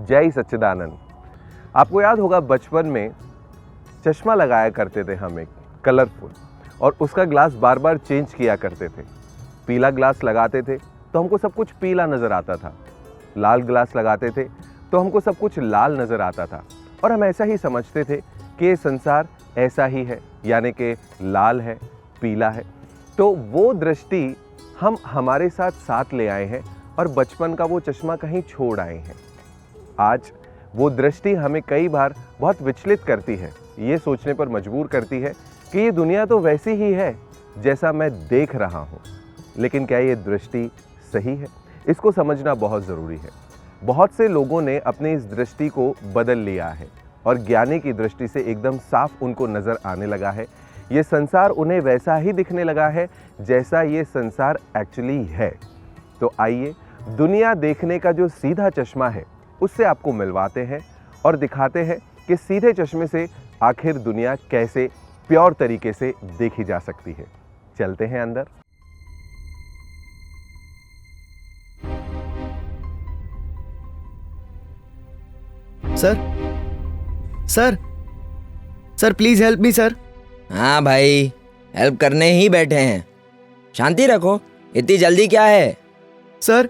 जय सच्चिदानंद। आपको याद होगा बचपन में चश्मा लगाया करते थे हम, एक कलरफुल, और उसका ग्लास बार बार चेंज किया करते थे। पीला ग्लास लगाते थे तो हमको सब कुछ पीला नज़र आता था, लाल ग्लास लगाते थे तो हमको सब कुछ लाल नज़र आता था, और हम ऐसा ही समझते थे कि ये संसार ऐसा ही है, यानी कि लाल है, पीला है। तो वो दृष्टि हम हमारे साथ साथ ले आए हैं और बचपन का वो चश्मा कहीं छोड़ आए हैं। आज वो दृष्टि हमें कई बार बहुत विचलित करती है, ये सोचने पर मजबूर करती है कि ये दुनिया तो वैसी ही है जैसा मैं देख रहा हूँ। लेकिन क्या ये दृष्टि सही है? इसको समझना बहुत ज़रूरी है। बहुत से लोगों ने अपनी इस दृष्टि को बदल लिया है और ज्ञानी की दृष्टि से एकदम साफ उनको नज़र आने लगा है। ये संसार उन्हें वैसा ही दिखने लगा है जैसा ये संसार एक्चुअली है। तो आइए दुनिया देखने का जो सीधा चश्मा है उससे आपको मिलवाते हैं और दिखाते हैं कि सीधे चश्मे से आखिर दुनिया कैसे प्योर तरीके से देखी जा सकती है। चलते हैं अंदर। Sir sir sir please help me sir. हाँ भाई, हेल्प करने ही बैठे हैं। शांति रखो, इतनी जल्दी क्या है? सर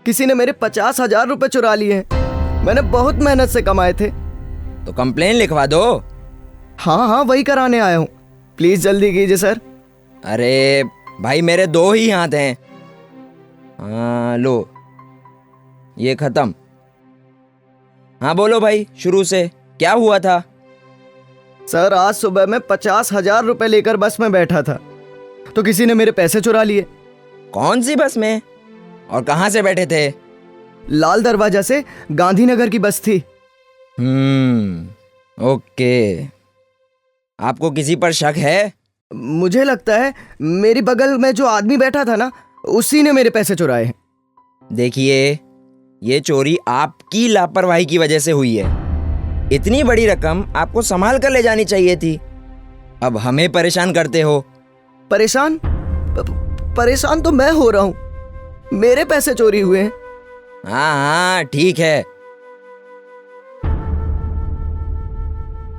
किसी ने मेरे 50,000 रुपए चुरा लिए हैं। मैंने बहुत मेहनत से कमाए थे। तो कंप्लेन लिखवा दो। हाँ वही कराने आया हूँ, प्लीज जल्दी कीजिए सर। अरे भाई, मेरे 2 ही हाथ हैं। हाँ लो, ये खत्म। हाँ बोलो भाई, शुरू से क्या हुआ था? सर आज सुबह मैं 50,000 रुपए लेकर बस में बैठा था तो किसी ने मेरे पैसे चुरा लिए। कौन सी बस में और कहाँ से बैठे थे? लाल दरवाजा से गांधीनगर की बस थी। ओके। आपको किसी पर शक है? मुझे लगता है मेरी बगल में जो आदमी बैठा था ना, उसी ने मेरे पैसे चुराए हैं। देखिए, ये चोरी आपकी लापरवाही की वजह से हुई है। इतनी बड़ी रकम आपको संभाल कर ले जानी चाहिए थी। अब हमें परेशान करते हो। परेशान तो मैं हो रहा हूँ, मेरे पैसे चोरी हुए हैं। हाँ ठीक है,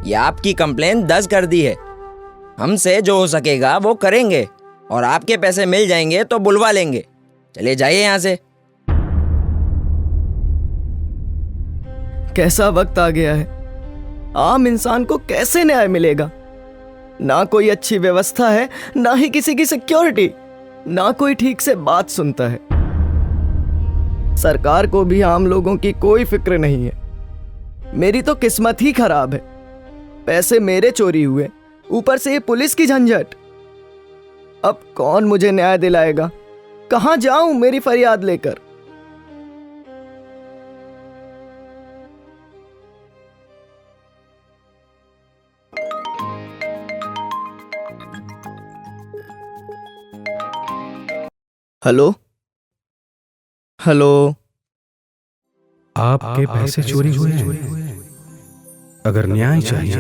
ये आपकी कंप्लेन 10 कर दी है। हमसे जो हो सकेगा वो करेंगे और आपके पैसे मिल जाएंगे तो बुलवा लेंगे। चले जाइए यहाँ से। कैसा वक्त आ गया है, आम इंसान को कैसे न्याय मिलेगा? ना कोई अच्छी व्यवस्था है, ना ही किसी की सिक्योरिटी, ना कोई ठीक से बात सुनता है। सरकार को भी आम लोगों की कोई फिक्र नहीं है। मेरी तो किस्मत ही खराब है, पैसे मेरे चोरी हुए, ऊपर से ये पुलिस की झंझट। अब कौन मुझे न्याय दिलाएगा? कहां जाऊं मेरी फरियाद लेकर? हेलो हेलो, आपके पैसे चोरी हुए हैं। अगर न्याय चाहिए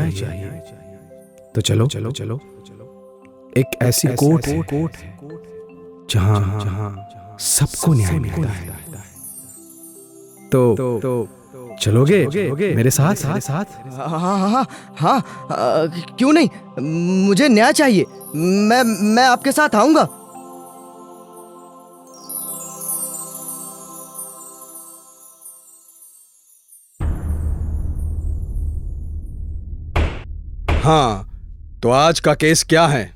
तो चलो चलो चलो, एक ऐसी कोर्ट है जहां सबको न्याय मिलता है। तो चलोगे मेरे साथ? हाँ, क्यों नहीं, मुझे न्याय चाहिए। मैं आपके साथ आऊंगा। हाँ, तो आज का केस क्या है?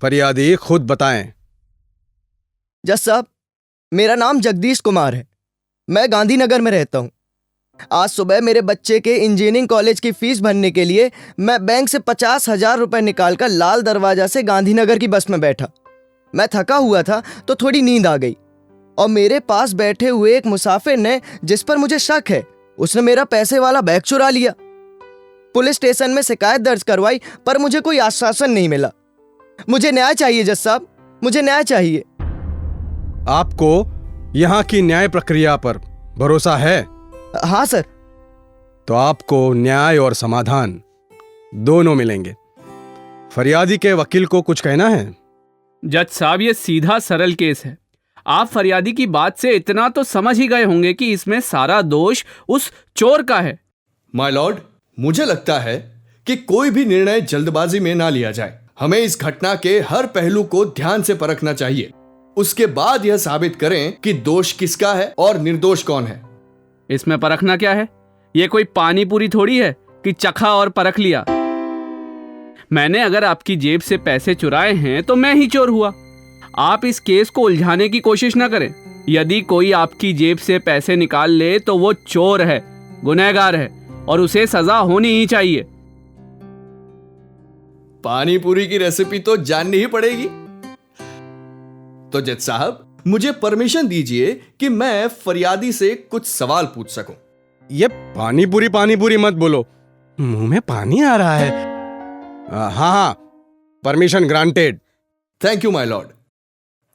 फरियादी खुद बताएं। जज साहब, मेरा नाम जगदीश कुमार है, मैं गांधीनगर में रहता हूँ। आज सुबह मेरे बच्चे के इंजीनियरिंग कॉलेज की फीस भरने के लिए मैं बैंक से 50,000 रुपए निकालकर लाल दरवाजा से गांधीनगर की बस में बैठा। मैं थका हुआ था तो थोड़ी नींद आ गई और मेरे पास बैठे हुए एक मुसाफिर ने, जिस पर मुझे शक है, उसने मेरा पैसे वाला बैग चुरा लिया। पुलिस स्टेशन में शिकायत दर्ज करवाई पर मुझे कोई आश्वासन नहीं मिला। मुझे न्याय चाहिए जज साहब, मुझे न्याय चाहिए। आपको यहाँ की न्याय प्रक्रिया पर भरोसा है? हाँ सर। तो आपको न्याय और समाधान दोनों मिलेंगे। फरियादी के वकील को कुछ कहना है? जज साहब, ये सीधा सरल केस है। आप फरियादी की बात से इतना तो समझ ही गए होंगे कि इसमें सारा दोष उस चोर का है। माय लॉर्ड, मुझे लगता है कि कोई भी निर्णय जल्दबाजी में ना लिया जाए। हमें इस घटना के हर पहलू को ध्यान से परखना चाहिए। उसके बाद यह साबित करें कि दोष किसका है और निर्दोष कौन है। इसमें परखना क्या है? ये कोई पानी पूरी थोड़ी है कि चखा और परख लिया। मैंने अगर आपकी जेब से पैसे चुराए हैं तो मैं ही चोर हुआ। आप इस केस को उलझाने की कोशिश ना करें। यदि कोई आपकी जेब से पैसे निकाल ले तो वो चोर है, गुनहगार है और उसे सजा होनी ही चाहिए। पानी पूरी की रेसिपी तो जाननी ही पड़ेगी। तो जज साहब, मुझे परमिशन दीजिए कि मैं फरियादी से कुछ सवाल पूछ सकूं। ये पानी पूरी मत बोलो, मुंह में पानी आ रहा है। हाँ, permission granted. Thank you my Lord.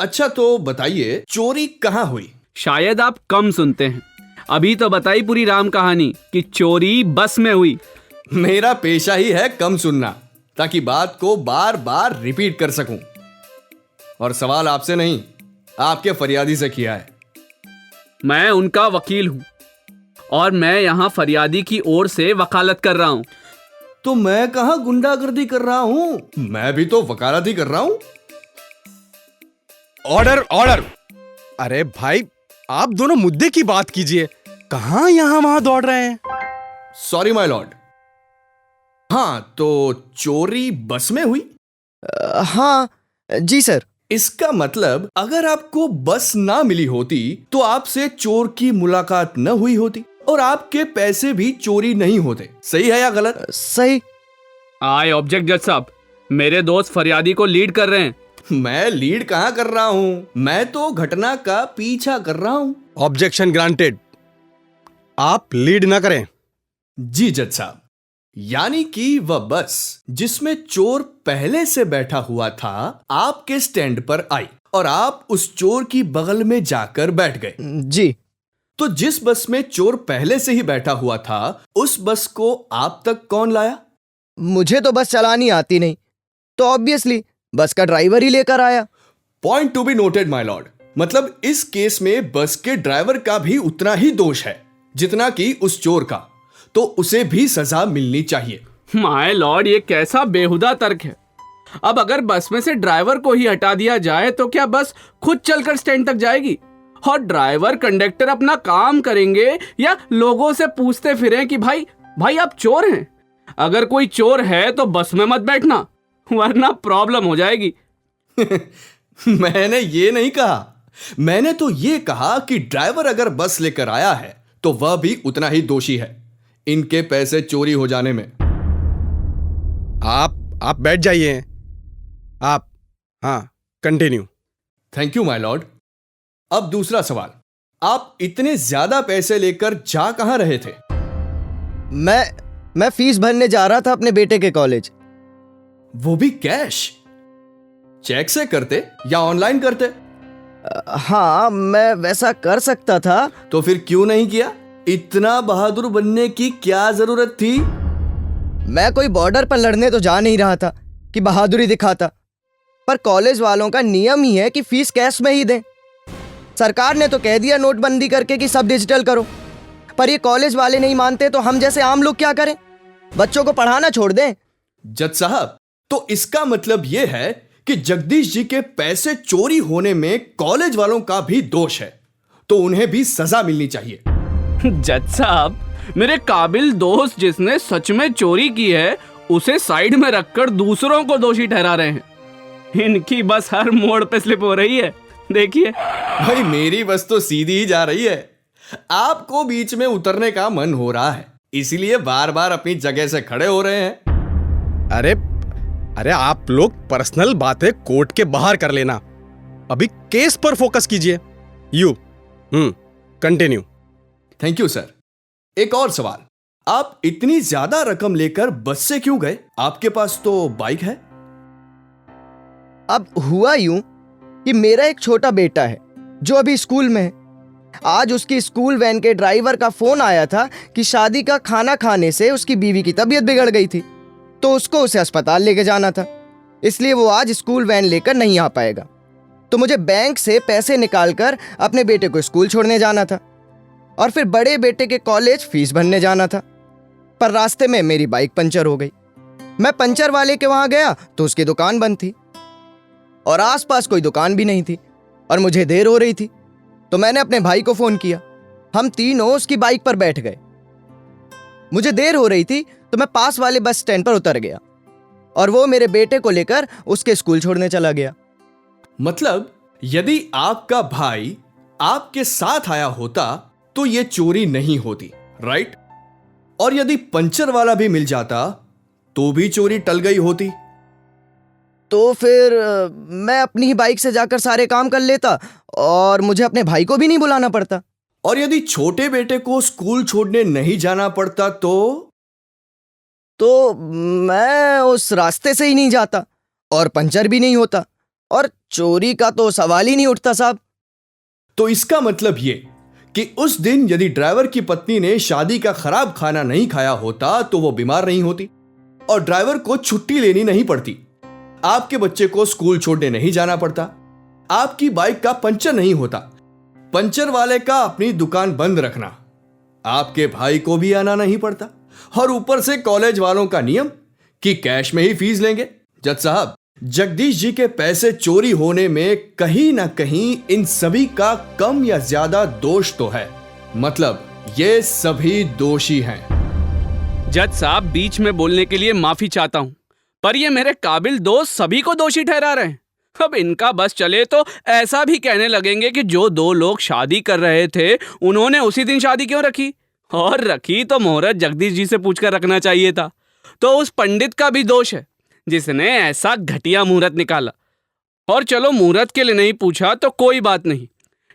अच्छा, तो बताइए चोरी कहां हुई? शायद आप कम सुनते हैं। अभी तो बताई पूरी राम कहानी कि चोरी बस में हुई। मेरा पेशा ही है कम सुनना, ताकि बात को बार बार रिपीट कर सकूं। और सवाल आपसे नहीं, आपके फरियादी से किया है। मैं उनका वकील हूं और मैं यहां फरियादी की ओर से वकालत कर रहा हूं। तो मैं कहां गुंडागर्दी कर रहा हूं? मैं भी तो वकालत ही कर रहा हूं। ऑर्डर। अरे भाई, आप दोनों मुद्दे की बात कीजिए, कहां यहां वहां दौड़ रहे हैं? Sorry my Lord. हाँ, तो चोरी बस में हुई? हाँ जी सर। इसका मतलब अगर आपको बस ना मिली होती तो आपसे चोर की मुलाकात न हुई होती और आपके पैसे भी चोरी नहीं होते। सही है या गलत? सही। आई ऑब्जेक्ट जज साहब, मेरे दोस्त फरियादी को लीड कर रहे हैं। मैं लीड कहां कर रहा हूं? मैं तो घटना का पीछा कर रहा हूं। Objection granted. आप लीड ना करें। जी जज साहब, यानी कि वह बस जिसमें चोर पहले से बैठा हुआ था आपके स्टैंड पर आई और आप उस चोर की बगल में जाकर बैठ गए। जी। तो जिस बस में चोर पहले से ही बैठा हुआ था उस बस को आप तक कौन लाया? मुझे तो बस चलानी आती नहीं, तो ऑब्वियसली बस का ड्राइवर ही लेकर आया। Point to be noted my Lord. मतलब इस केस में बस के ड्राइवर का भी उतना ही दोष है जितना कि उस चोर का, तो उसे भी सजा मिलनी चाहिए। माय लॉर्ड, ये कैसा बेहुदा तर्क है। अब अगर बस में से ड्राइवर को ही हटा दिया जाए तो क्या बस खुद चलकर स्टैंड तक जाएगी? और ड्राइवर कंडक्टर अपना काम करेंगे या लोगों से पूछते फिरें कि भाई आप चोर हैं? अगर कोई चोर है तो बस में मत बैठना, वरना प्रॉब्लम हो जाएगी। मैंने ये नहीं कहा। मैंने तो ये कहा कि ड्राइवर अगर बस लेकर आया है तो वह भी उतना ही दोषी है इनके पैसे चोरी हो जाने में। आप बैठ जाइए। आप हाँ, continue. Thank you my Lord. अब दूसरा सवाल, आप इतने ज्यादा पैसे लेकर जा कहां रहे थे? मैं फीस भरने जा रहा था अपने बेटे के कॉलेज। वो भी कैश? चेक से करते या ऑनलाइन करते? हाँ, मैं वैसा कर सकता था। तो फिर क्यों नहीं किया? इतना बहादुर बनने की क्या जरूरत थी? मैं कोई बॉर्डर पर लड़ने तो जा नहीं रहा था कि बहादुरी दिखाता, पर कॉलेज वालों का नियम ही है कि फीस कैश में ही दें। सरकार ने तो कह दिया नोटबंदी करके कि सब डिजिटल करो, पर ये कॉलेज वाले नहीं मानते तो हम जैसे आम लोग क्या करें? बच्चों को पढ़ाना छोड़ दें। जज साहब, तो इसका मतलब यह है कि जगदीश जी के पैसे चोरी होने में कॉलेज वालों का भी दोष है, तो उन्हें भी सजा मिलनी चाहिए। जज साहब, मेरे काबिल दोस्त जिसने सच में चोरी की है उसे साइड में रखकर दूसरों को दोषी ठहरा रहे हैं। इनकी बस हर मोड़ पे स्लिप हो रही है, देखिए। भाई, मेरी बस तो सीधी ही जा रही है। आपको बीच में उतरने का मन हो रहा है, इसीलिए बार बार अपनी जगह से खड़े हो रहे हैं। अरे आप लोग पर्सनल बातें कोर्ट के बाहर कर लेना, अभी केस पर फोकस कीजिए। कंटिन्यू। Thank you sir. एक और सवाल, आप इतनी ज्यादा रकम लेकर बस से क्यों गए? आपके पास तो बाइक है। अब हुआ यूं कि मेरा एक छोटा बेटा है जो अभी स्कूल में है, आज उसकी स्कूल वैन के ड्राइवर का फोन आया था कि शादी का खाना खाने से उसकी बीवी की तबीयत बिगड़ गई थी, तो उसको उसे अस्पताल लेके जाना था, इसलिए वो आज स्कूल वैन लेकर नहीं आ पाएगा। तो मुझे बैंक से पैसे निकालकर अपने बेटे को स्कूल छोड़ने जाना था और फिर बड़े बेटे के कॉलेज फीस भरने जाना था। पर रास्ते में मेरी बाइक पंचर हो गई। मैं पंचर वाले के वहां गया तो उसकी दुकान बंद थी और आसपास कोई दुकान भी नहीं थी और मुझे देर हो रही थी, तो मैंने अपने भाई को फोन किया। हम तीनों उसकी बाइक पर बैठ गए। मुझे देर हो रही थी तो मैं पास वाले बस स्टैंड पर उतर गया और वो मेरे बेटे को लेकर उसके स्कूल छोड़ने चला गया। मतलब यदि आपका भाई आपके साथ आया होता तो ये चोरी नहीं होती, राइट? और यदि पंचर वाला भी मिल जाता तो भी चोरी टल गई होती। तो फिर मैं अपनी ही बाइक से जाकर सारे काम कर लेता और मुझे अपने भाई को भी नहीं बुलाना पड़ता। और यदि छोटे बेटे को स्कूल छोड़ने नहीं जाना पड़ता तो मैं उस रास्ते से ही नहीं जाता और पंचर भी नहीं होता और चोरी का तो सवाल ही नहीं उठता साहब। तो इसका मतलब ये कि उस दिन यदि ड्राइवर की पत्नी ने शादी का खराब खाना नहीं खाया होता तो वो बीमार नहीं होती और ड्राइवर को छुट्टी लेनी नहीं पड़ती, आपके बच्चे को स्कूल छोड़ने नहीं जाना पड़ता, आपकी बाइक का पंचर नहीं होता, पंचर वाले का अपनी दुकान बंद रखना, आपके भाई को भी आना नहीं पड़ता और ऊपर से कॉलेज वालों का नियम कि कैश में ही फीस लेंगे। जज साहब, जगदीश जी के पैसे चोरी होने में कहीं ना कहीं इन सभी का कम या ज्यादा दोष तो है, मतलब ये सभी दोषी हैं। जज साहब, बीच में बोलने के लिए माफी चाहता हूं, पर ये मेरे काबिल दोस्त सभी को दोषी ठहरा रहे हैं। अब इनका बस चले तो ऐसा भी कहने लगेंगे कि जो दो लोग शादी कर रहे थे उन्होंने उसी दिन शादी क्यों रखी, और रखी तो मुहूर्त जगदीश जी से पूछकर रखना चाहिए था। तो उस पंडित का भी दोष है जिसने ऐसा घटिया मुहूर्त निकाला। और चलो, मुहूर्त के लिए नहीं पूछा तो कोई बात नहीं,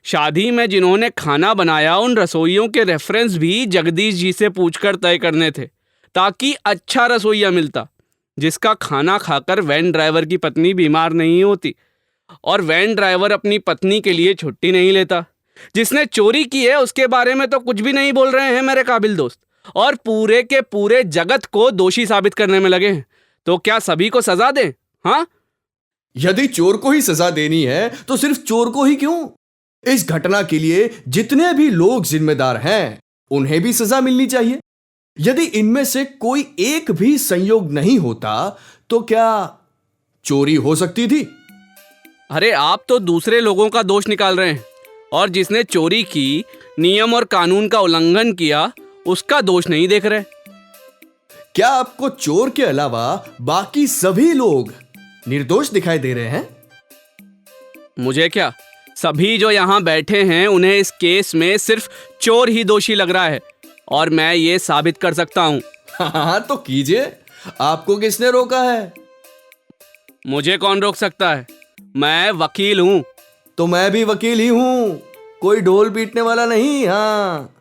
शादी में जिन्होंने खाना बनाया उन रसोइयों के रेफरेंस भी जगदीश जी से पूछकर तय करने थे, ताकि अच्छा रसोइया मिलता जिसका खाना खाकर वैन ड्राइवर की पत्नी बीमार नहीं होती और वैन ड्राइवर अपनी पत्नी के लिए छुट्टी नहीं लेता। जिसने चोरी की है उसके बारे में तो कुछ भी नहीं बोल रहे हैं मेरे काबिल दोस्त, और पूरे के पूरे जगत को दोषी साबित करने में लगे हैं। तो क्या सभी को सजा दें? हाँ, यदि चोर को ही सजा देनी है तो सिर्फ चोर को ही क्यों? इस घटना के लिए जितने भी लोग जिम्मेदार हैं उन्हें भी सजा मिलनी चाहिए। यदि इनमें से कोई एक भी संयोग नहीं होता तो क्या चोरी हो सकती थी? अरे आप तो दूसरे लोगों का दोष निकाल रहे हैं, और जिसने चोरी की, नियम और कानून का उल्लंघन किया, उसका दोष नहीं देख रहे। क्या आपको चोर के अलावा बाकी सभी लोग निर्दोष दिखाई दे रहे हैं? मुझे क्या, सभी जो यहाँ बैठे हैं उन्हें इस केस में सिर्फ चोर ही दोषी लग रहा है, और मैं ये साबित कर सकता हूँ। हाँ तो कीजिए, आपको किसने रोका है? मुझे कौन रोक सकता है? मैं वकील हूँ। तो मैं भी वकील ही हूँ, कोई ढोल पीटने वाला नहीं। हाँ,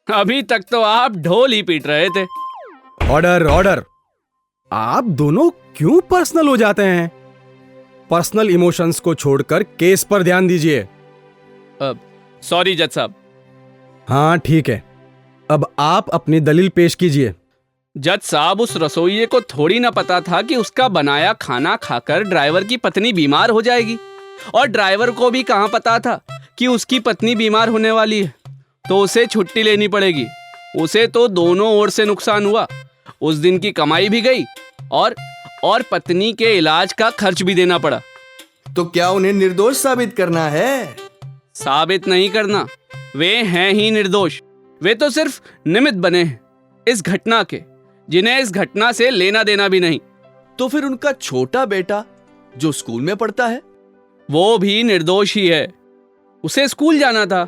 अभी तक तो आप ढोल ही पीट रहे थे। Order order. आप दोनों क्यों पर्सनल हो जाते हैं? पर्सनल इमोशंस को छोड़कर केस पर ध्यान दीजिए। सॉरी जज साहब। हाँ ठीक है, अब आप अपनी दलील पेश कीजिए। जज साहब, उस रसोइये को थोड़ी ना पता था कि उसका बनाया खाना खाकर ड्राइवर की पत्नी बीमार हो जाएगी, और ड्राइवर को भी कहाँ पता था कि उसकी पत्नी बीमार होने वाली है, तो उसे छुट्टी लेनी पड़ेगी। उसे तो दोनों ओर से नुकसान हुआ, उस दिन की कमाई भी गई और पत्नी के इलाज का खर्च भी देना पड़ा। तो क्या उन्हें निर्दोष साबित करना है? साबित नहीं करना, वे हैं ही निर्दोष। वे तो सिर्फ निमित्त बने हैं इस घटना के, जिन्हें इस घटना से लेना देना भी नहीं। तो फिर उनका छोटा बेटा जो स्कूल में पढ़ता है, वो भी निर्दोष ही है। उसे स्कूल जाना था,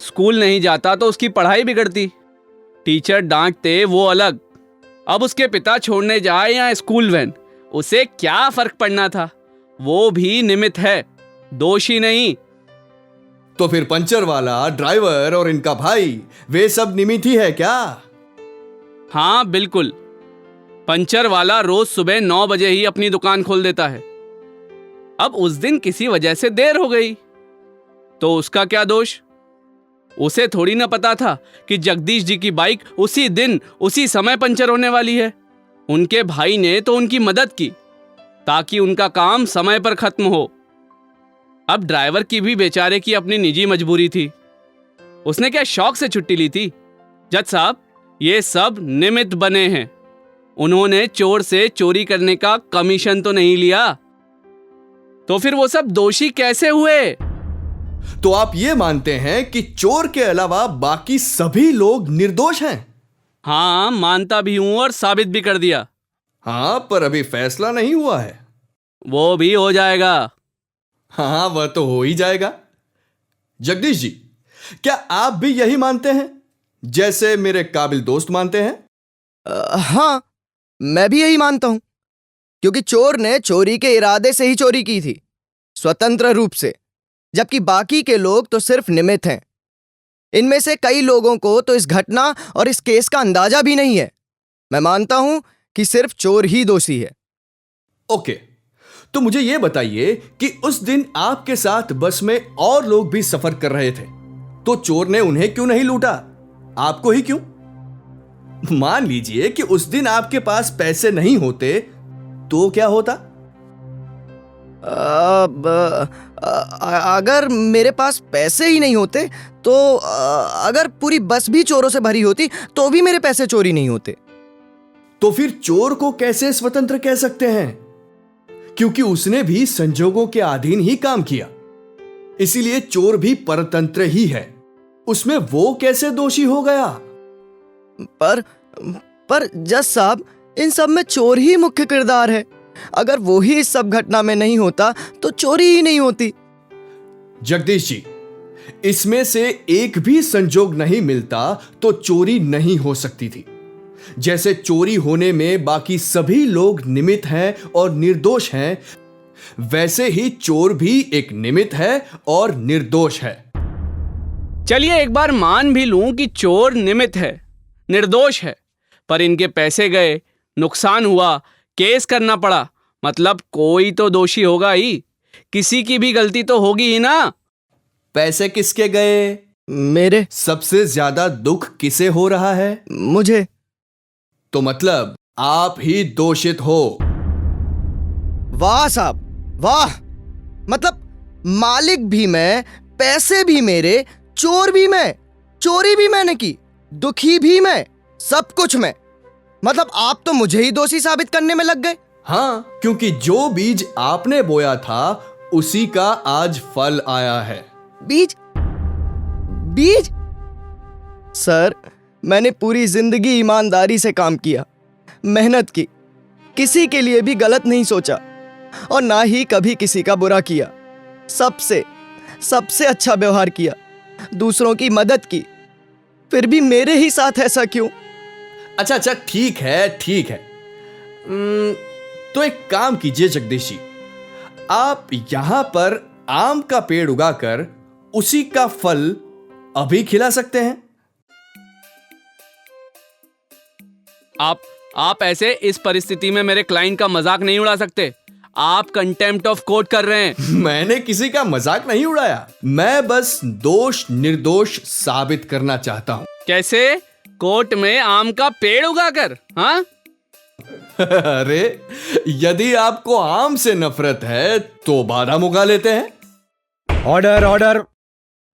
स्कूल नहीं जाता तो उसकी पढ़ाई बिगड़ती, टीचर डांटते वो अलग। अब उसके पिता छोड़ने जाए या स्कूल वैन, उसे क्या फर्क पड़ना था? वो भी निमित्त है, दोषी नहीं। तो फिर पंचर वाला, ड्राइवर और इनका भाई, वे सब निमित्त ही है क्या? हाँ बिल्कुल। पंचर वाला रोज सुबह 9 बजे ही अपनी दुकान खोल देता है। अब उस दिन किसी वजह से देर हो गई तो उसका क्या दोष? उसे थोड़ी ना पता था कि जगदीश जी की बाइक उसी दिन उसी समय पंचर होने वाली है। उनके भाई ने तो उनकी मदद की ताकि उनका काम समय पर खत्म हो। अब ड्राइवर की भी बेचारे की अपनी निजी मजबूरी थी। उसने क्या शौक से छुट्टी ली थी? जज साहब, ये सब निमित्त बने हैं। उन्होंने चोर से चोरी करने का कमीशन तो नहीं लिया, तो फिर वो सब दोषी कैसे हुए? तो आप ये मानते हैं कि चोर के अलावा बाकी सभी लोग निर्दोष हैं? हाँ, मानता भी हूं और साबित भी कर दिया। हाँ, पर अभी फैसला नहीं हुआ है। वो भी हो जाएगा। हाँ, वह तो हो ही जाएगा। जगदीश जी, क्या आप भी यही मानते हैं जैसे मेरे काबिल दोस्त मानते हैं? हाँ, मैं भी यही मानता हूं, क्योंकि चोर ने चोरी के इरादे से ही चोरी की थी, स्वतंत्र रूप से, जबकि बाकी के लोग तो सिर्फ निमित्त हैं। इनमें से कई लोगों को तो इस घटना और इस केस का अंदाजा भी नहीं है। मैं मानता हूं कि सिर्फ चोर ही दोषी है। ओके, तो मुझे यह बताइए कि उस दिन आपके साथ बस में और लोग भी सफर कर रहे थे, तो चोर ने उन्हें क्यों नहीं लूटा? आपको ही क्यों? मान लीजिए कि उस दिन आपके पास पैसे नहीं होते तो क्या होता? अगर मेरे पास पैसे ही नहीं होते तो अगर पूरी बस भी चोरों से भरी होती तो भी मेरे पैसे चोरी नहीं होते। तो फिर चोर को कैसे स्वतंत्र कह सकते हैं? क्योंकि उसने भी संजोगों के अधीन ही काम किया, इसीलिए चोर भी परतंत्र ही है। उसमें वो कैसे दोषी हो गया? पर जज साहब, इन सब में चोर ही मुख्य किरदार है। अगर वो ही इस सब घटना में नहीं होता तो चोरी ही नहीं होती। जगदीश जी, इसमें से एक भी संजोग नहीं मिलता तो चोरी नहीं हो सकती थी। जैसे चोरी होने में बाकी सभी लोग निमित्त हैं और निर्दोष हैं, वैसे ही चोर भी एक निमित्त है और निर्दोष है। चलिए एक बार मान भी लूं कि चोर निमित्त है, निर्दोष है, पर इनके पैसे गए, नुकसान हुआ, केस करना पड़ा, मतलब कोई तो दोषी होगा ही। किसी की भी गलती तो होगी ही ना। पैसे किसके गए? मेरे। सबसे ज्यादा दुख किसे हो रहा है? मुझे। तो मतलब आप ही दोषित हो। वाह साहब, वाह। मतलब मालिक भी मैं, पैसे भी मेरे, चोर भी मैं, चोरी भी मैंने की, दुखी भी मैं, सब कुछ मैं। मतलब आप तो मुझे ही दोषी साबित करने में लग गए। हाँ, क्योंकि जो बीज आपने बोया था उसी का आज फल आया है। बीज? बीज? सर, मैंने पूरी जिंदगी ईमानदारी से काम किया, मेहनत की, किसी के लिए भी गलत नहीं सोचा और ना ही कभी किसी का बुरा किया। सबसे अच्छा व्यवहार किया, दूसरों की मदद की, फिर भी मेरे ही साथ ऐसा क्यों? अच्छा, ठीक है। तो एक काम कीजिए जगदीश जी, आप यहां पर आम का पेड़ उगाकर उसी का फल अभी खिला सकते हैं। आप ऐसे इस परिस्थिति में मेरे क्लाइंट का मजाक नहीं उड़ा सकते। आप कंटेम्प्ट ऑफ कोर्ट कर रहे हैं। मैंने किसी का मजाक नहीं उड़ाया, मैं बस दोष निर्दोष साबित करना चाहता हूं। कैसे? कोर्ट में आम का पेड़ उगाकर? हाँ? अरे, यदि आपको आम से नफरत है तो बादाम उगा लेते हैं। ऑर्डर।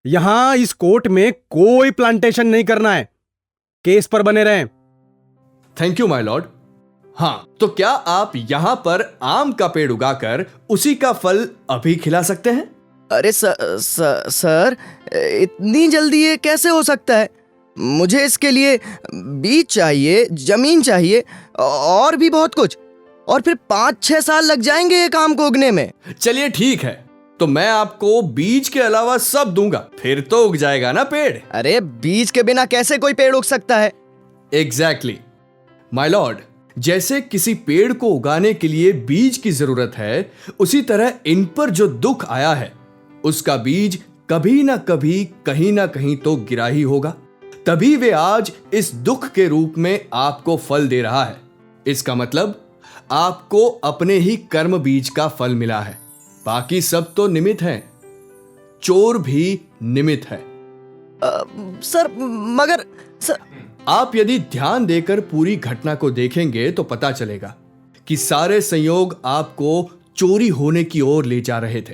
यहां इस कोर्ट में कोई प्लांटेशन नहीं करना है, केस पर बने रहें। Thank you my Lord. हाँ, तो क्या आप यहां पर आम का पेड़ उगाकर उसी का फल अभी खिला सकते हैं? अरे सर, इतनी जल्दी ये कैसे हो सकता है? मुझे इसके लिए बीज चाहिए, जमीन चाहिए और भी बहुत कुछ, और फिर 5-6 साल लग जाएंगे ये काम को उगने में। चलिए ठीक है, तो मैं आपको बीज के अलावा सब दूंगा, फिर तो उग जाएगा ना पेड़। अरे बीज के बिना कैसे कोई पेड़ उग सकता है? एग्जैक्टली माय लॉर्ड, जैसे किसी पेड़ को उगाने के लिए बीज की जरूरत है, उसी तरह इन पर जो दुख आया है उसका बीज कभी ना कभी कहीं ना कहीं तो गिरा ही होगा, तभी वे आज इस दुख के रूप में आपको फल दे रहा है। इसका मतलब आपको अपने ही कर्म बीज का फल मिला है। बाकी सब तो निमित्त हैं, चोर भी निमित्त है। सर मगर सर आप यदि ध्यान देकर पूरी घटना को देखेंगे तो पता चलेगा कि सारे संयोग आपको चोरी होने की ओर ले जा रहे थे,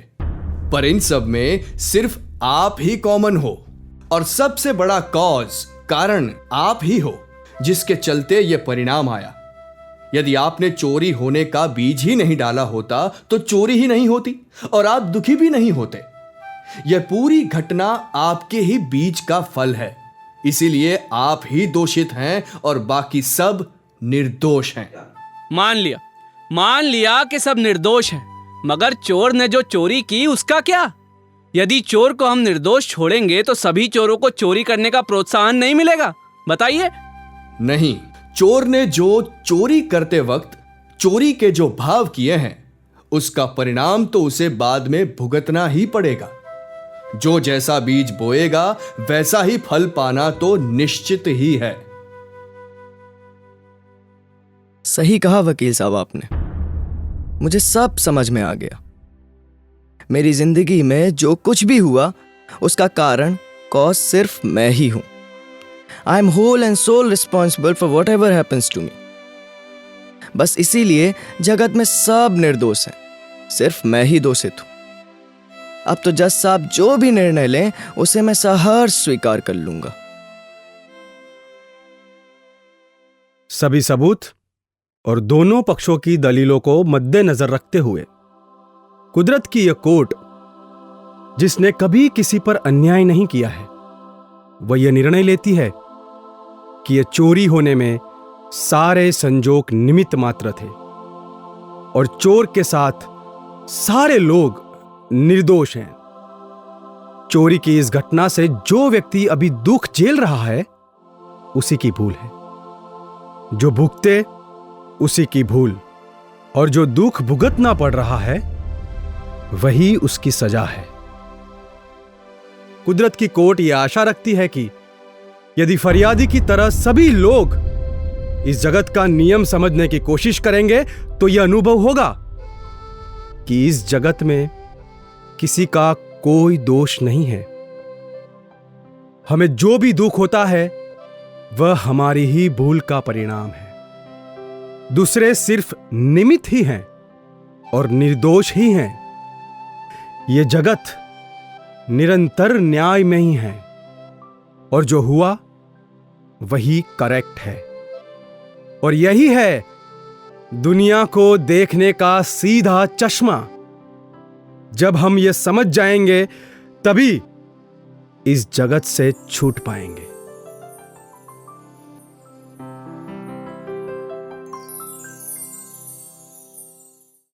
पर इन सब में सिर्फ आप ही कॉमन हो और सबसे बड़ा कारण आप ही हो, जिसके चलते यह परिणाम आया। यदि आपने चोरी होने का बीज ही नहीं डाला होता तो चोरी ही नहीं होती और आप दुखी भी नहीं होते। यह पूरी घटना आपके ही बीज का फल है, इसीलिए आप ही दोषित हैं और बाकी सब निर्दोष हैं। मान लिया कि सब निर्दोष हैं, मगर चोर ने जो चोरी की उसका क्या? यदि चोर को हम निर्दोष छोड़ेंगे तो सभी चोरों को चोरी करने का प्रोत्साहन नहीं मिलेगा, बताइए। नहीं, चोर ने जो चोरी करते वक्त चोरी के जो भाव किए हैं उसका परिणाम तो उसे बाद में भुगतना ही पड़ेगा। जो जैसा बीज बोएगा वैसा ही फल पाना तो निश्चित ही है। सही कहा वकील साहब आपने, मुझे सब समझ में आ गया। मेरी जिंदगी में जो कुछ भी हुआ उसका कारण कॉज सिर्फ मैं ही हूं। I am whole and sole responsible for whatever happens to me. बस इसीलिए जगत में सब निर्दोष हैं, सिर्फ मैं ही दोषित हूं। अब तो जज साहब जो भी निर्णय लें उसे मैं सहर्ष स्वीकार कर लूंगा। सभी सबूत और दोनों पक्षों की दलीलों को मद्देनजर रखते हुए कुदरत की यह कोर्ट, जिसने कभी किसी पर अन्याय नहीं किया है, वह यह निर्णय लेती है कि यह चोरी होने में सारे संजोग निमित्त मात्र थे और चोर के साथ सारे लोग निर्दोष हैं। चोरी की इस घटना से जो व्यक्ति अभी दुख झेल रहा है उसी की भूल है, जो भुगते उसी की भूल, और जो दुख भुगतना पड़ रहा है वही उसकी सजा है। कुदरत की कोर्ट यह आशा रखती है कि यदि फरियादी की तरह सभी लोग इस जगत का नियम समझने की कोशिश करेंगे तो यह अनुभव होगा कि इस जगत में किसी का कोई दोष नहीं है। हमें जो भी दुख होता है वह हमारी ही भूल का परिणाम है। दूसरे सिर्फ निमित्त ही हैं और निर्दोष ही हैं। यह जगत निरंतर न्याय में ही है और जो हुआ वही करेक्ट है, और यही है दुनिया को देखने का सीधा चश्मा। जब हम ये समझ जाएंगे तभी इस जगत से छूट पाएंगे।